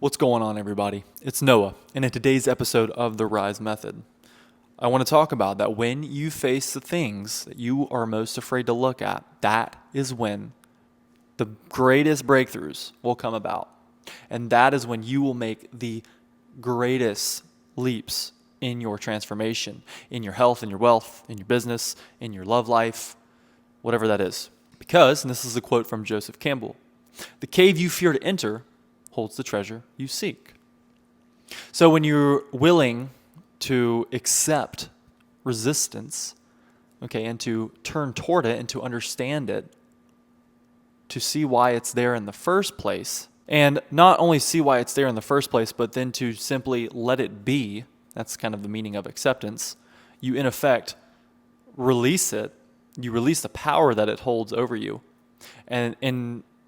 What's going on, everybody? It's Noah, and in today's episode of The Rise Method, I want to talk about that when you face the things that you are most afraid to look at, that is when the greatest breakthroughs will come about. And that is when you will make the greatest leaps in your transformation, in your health, in your wealth, in your business, in your love life, whatever that is. Because, and this is a quote from Joseph Campbell, the cave you fear to enter holds the treasure you seek. So when you're willing to accept resistance, okay, and to turn toward it and to understand it, to see why it's there in the first place, and not only see why it's there in the first place, but then to simply let it be, that's kind of the meaning of acceptance, you in effect release it, you release the power that it holds over you, and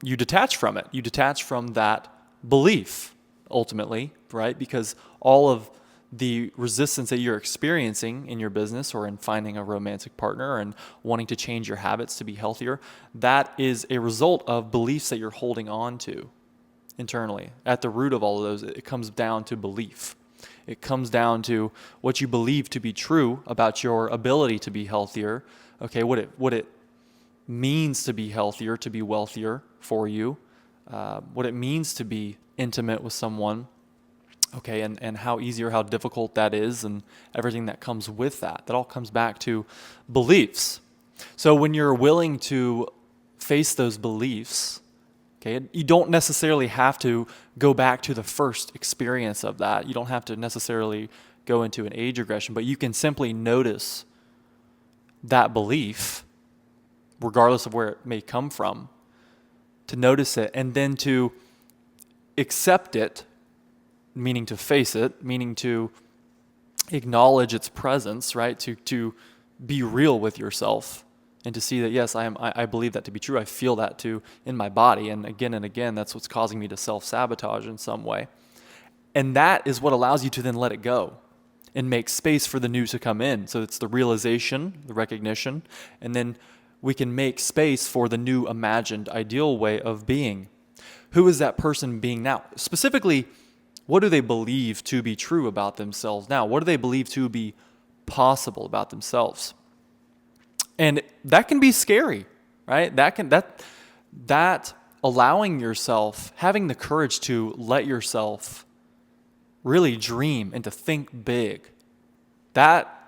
you detach from it. You detach from that belief, ultimately, right? Because all of the resistance that you're experiencing in your business or in finding a romantic partner and wanting to change your habits to be healthier, that is a result of beliefs that you're holding on to internally. At the root of all of those, it comes down to belief. It comes down to what you believe to be true about your ability to be healthier, okay, what it means to be healthier, to be wealthier for you, what it means to be intimate with someone, okay, and how easy or how difficult that is and everything that comes with that. That all comes back to beliefs. So when you're willing to face those beliefs, okay, you don't necessarily have to go back to the first experience of that. You don't have to necessarily go into an age regression, but you can simply notice that belief, regardless of where it may come from, to notice it and then to accept it, meaning to face it, meaning to acknowledge its presence, right? To be real with yourself and to see that, yes, I believe that to be true. I feel that too in my body. And again, that's what's causing me to self-sabotage in some way. And that is what allows you to then let it go and make space for the new to come in. So it's the realization, the recognition, and then we can make space for the new imagined ideal way of being. Who is that person being now? Specifically, what do they believe to be true about themselves now? What do they believe to be possible about themselves? And that can be scary, right? That allowing yourself, having the courage to let yourself really dream and to think big, that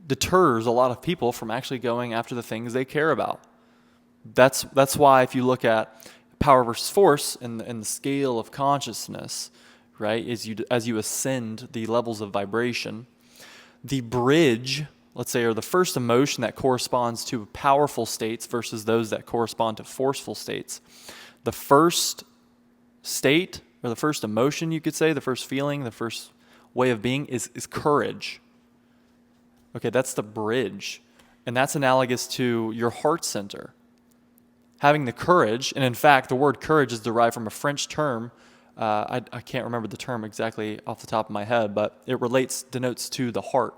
deters a lot of people from actually going after the things they care about. That's why if you look at power versus force and the scale of consciousness, right, as you ascend the levels of vibration, the bridge, let's say, or the first emotion that corresponds to powerful states versus those that correspond to forceful states. The first state, or the first emotion, you could say, the first feeling, the first way of being is courage. Okay, that's the bridge. And that's analogous to your heart center. Having the courage, and in fact, the word courage is derived from a French term. I can't remember the term exactly off the top of my head, but it denotes to the heart.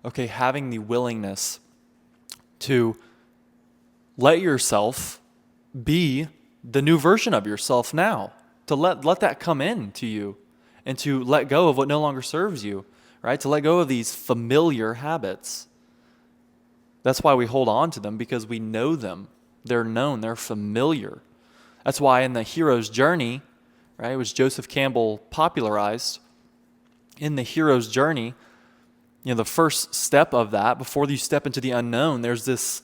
Okay, having the willingness to let yourself be the new version of yourself now, to let that come in to you, and to let go of what no longer serves you, right? To let go of these familiar habits. That's why we hold on to them, because we know them. They're known, they're familiar. That's why in the hero's journey, right, which Joseph Campbell popularized, in the hero's journey, the first step of that, before you step into the unknown, there's this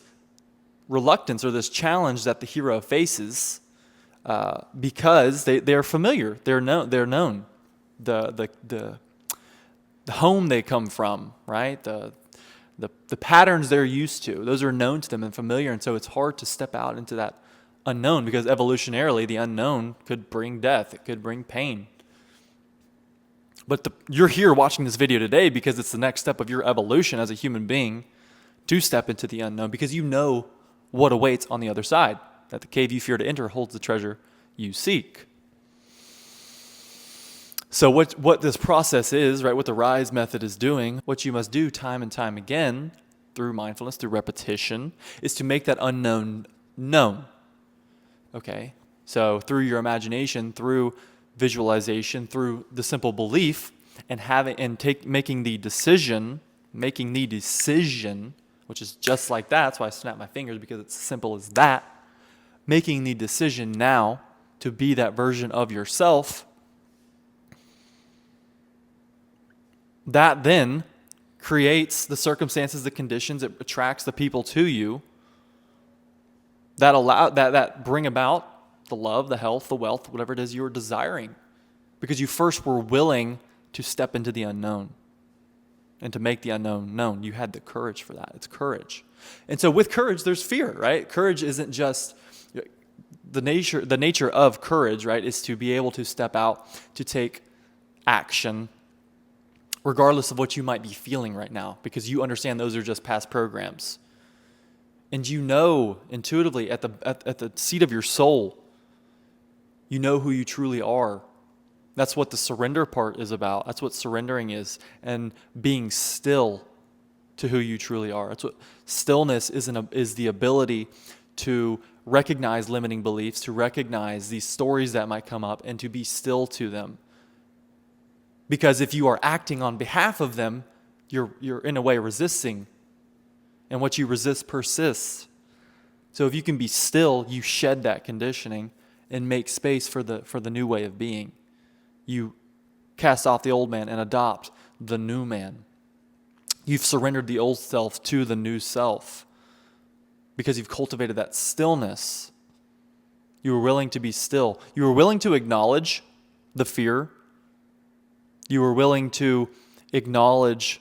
reluctance or this challenge that the hero faces because they're familiar. They're known. The home they come from, right? The patterns they're used to, those are known to them and familiar, and so it's hard to step out into that unknown because evolutionarily the unknown could bring death, it could bring pain. But you're here watching this video today because it's the next step of your evolution as a human being to step into the unknown, because you know what awaits on the other side, that the cave you fear to enter holds the treasure you seek. So what this process is, right, what the RISE method is doing, what you must do time and time again through mindfulness, through repetition, is to make that unknown known. Okay? So through your imagination, through visualization, through the simple belief, and making the decision, which is just like that. That's why I snap my fingers, because it's as simple as that. Making the decision now to be that version of yourself, that then creates the circumstances, the conditions, it attracts the people to you that bring about the love, the health, the wealth, whatever it is you're desiring. Because you first were willing to step into the unknown and to make the unknown known. You had the courage for that. It's courage. And so with courage, there's fear, right? Courage isn't just the nature of courage, right, is to be able to step out, to take action, regardless of what you might be feeling right now, because you understand those are just past programs. And you know intuitively at the seat of your soul, you know who you truly are. That's what the surrender part is about. That's what surrendering is, and being still to who you truly are. That's what stillness is the ability to recognize limiting beliefs, to recognize these stories that might come up, and to be still to them. Because if you are acting on behalf of them, you're in a way resisting. And what you resist persists. So if you can be still, you shed that conditioning and make space for the new way of being. You cast off the old man and adopt the new man. You've surrendered the old self to the new self because you've cultivated that stillness. You were willing to be still. You were willing to acknowledge the fear. You were willing to acknowledge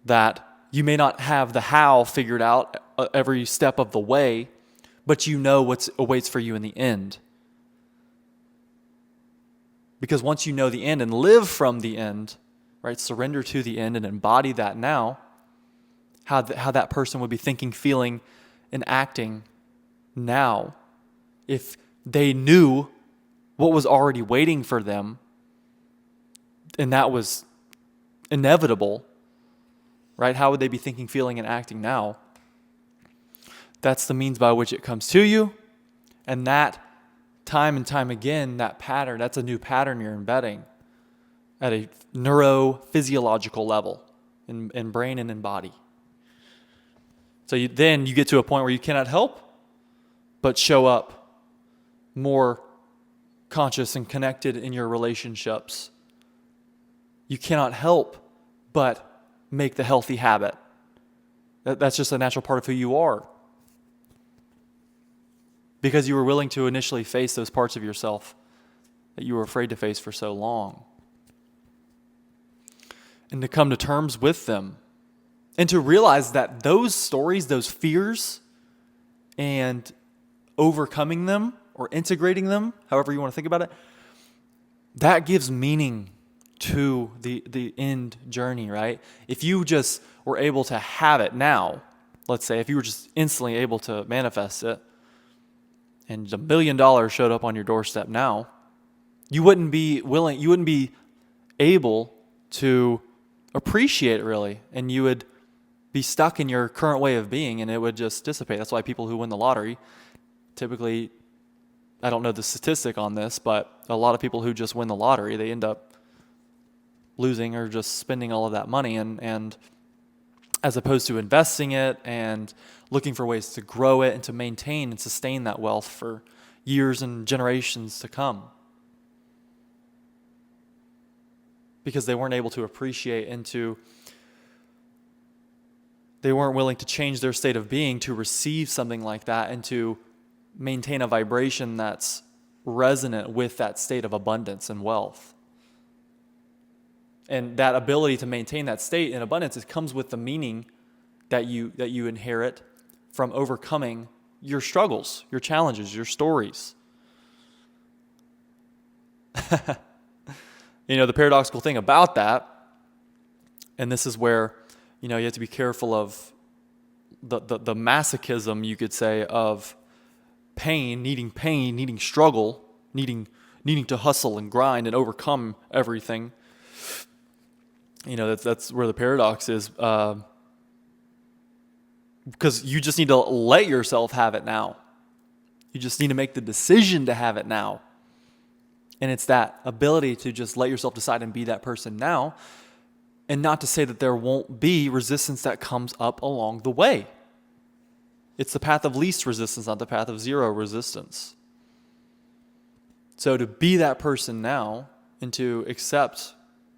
that you may not have the how figured out every step of the way, but you know what awaits for you in the end. Because once you know the end and live from the end, right, surrender to the end and embody that now, how that person would be thinking, feeling, and acting now if they knew what was already waiting for them, and that was inevitable, right? How would they be thinking, feeling, and acting now? That's the means by which it comes to you. And that, time and time again, that pattern, that's a new pattern you're embedding at a neurophysiological level in brain and in body. So then you get to a point where you cannot help but show up more conscious and connected in your relationships. You cannot help but make the healthy habit. That's just a natural part of who you are. Because you were willing to initially face those parts of yourself that you were afraid to face for so long. And to come to terms with them. And to realize that those stories, those fears, and overcoming them or integrating them, however you want to think about it, that gives meaning to the end journey, right? If you just were able to have it now, let's say, if you were just instantly able to manifest it, and $1 million showed up on your doorstep now, you wouldn't be able to appreciate it really, and you would be stuck in your current way of being, and it would just dissipate. That's why people who win the lottery, typically, I don't know the statistic on this, but a lot of people who just win the lottery, they end up losing or just spending all of that money, and as opposed to investing it and looking for ways to grow it and to maintain and sustain that wealth for years and generations to come. Because they weren't able to appreciate they weren't willing to change their state of being to receive something like that and to maintain a vibration that's resonant with that state of abundance and wealth. And that ability to maintain that state in abundance, it comes with the meaning that you inherit from overcoming your struggles, your challenges, your stories. The paradoxical thing about that, and this is where, you have to be careful of the masochism, you could say, of pain, needing struggle, needing to hustle and grind and overcome everything. That's where the paradox is, because you just need to let yourself have it now. You just need to make the decision to have it now. And it's that ability to just let yourself decide and be that person now, and not to say that there won't be resistance that comes up along the way. It's the path of least resistance, not the path of zero resistance. So to be that person now and to accept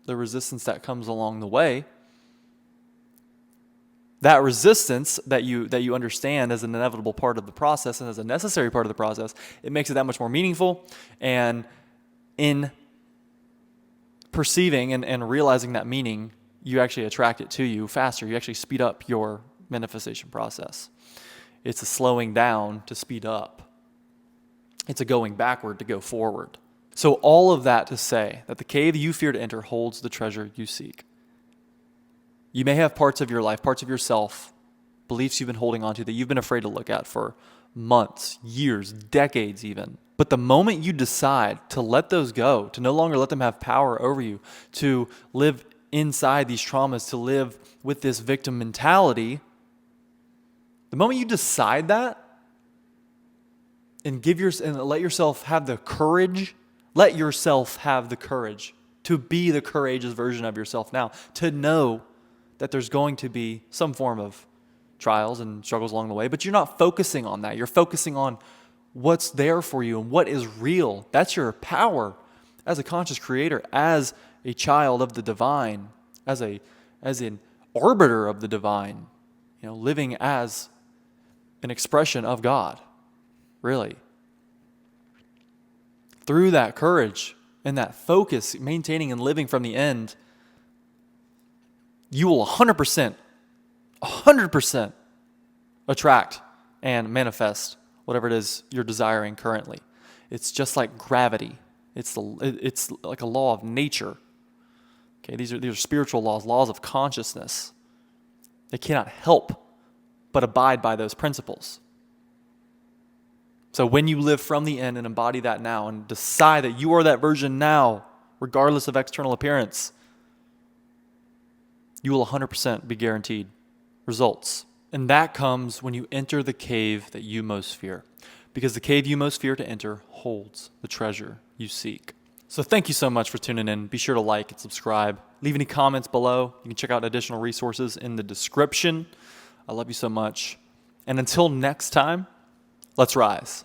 the resistance that comes along the way, that resistance that you understand as an inevitable part of the process and as a necessary part of the process, it makes it that much more meaningful. And in perceiving and realizing that meaning, you actually attract it to you faster. You actually speed up your manifestation process. It's a slowing down to speed up. It's a going backward to go forward. So all of that to say that the cave you fear to enter holds the treasure you seek. You may have parts of your life, parts of yourself, beliefs you've been holding on to that you've been afraid to look at for months, years, decades even. But the moment you decide to let those go, to no longer let them have power over you, to live inside these traumas, to live with this victim mentality, the moment you decide that and let yourself have the courage, to be the courageous version of yourself now, to know that there's going to be some form of trials and struggles along the way, but you're not focusing on that. You're focusing on what's there for you and what is real. That's your power as a conscious creator, as a child of the divine, as an arbiter of the divine, living as an expression of God, really. Through that courage and that focus, maintaining and living from the end, you will 100% attract and manifest whatever it is you're desiring currently. It's just like gravity. It's like a law of nature. Okay, these are spiritual laws of consciousness. They cannot help but abide by those principles. So when you live from the end and embody that now and decide that you are that version now, regardless of external appearance, you will 100% be guaranteed results. And that comes when you enter the cave that you most fear. Because the cave you most fear to enter holds the treasure you seek. So thank you so much for tuning in. Be sure to like and subscribe. Leave any comments below. You can check out additional resources in the description. I love you so much. And until next time, let's rise.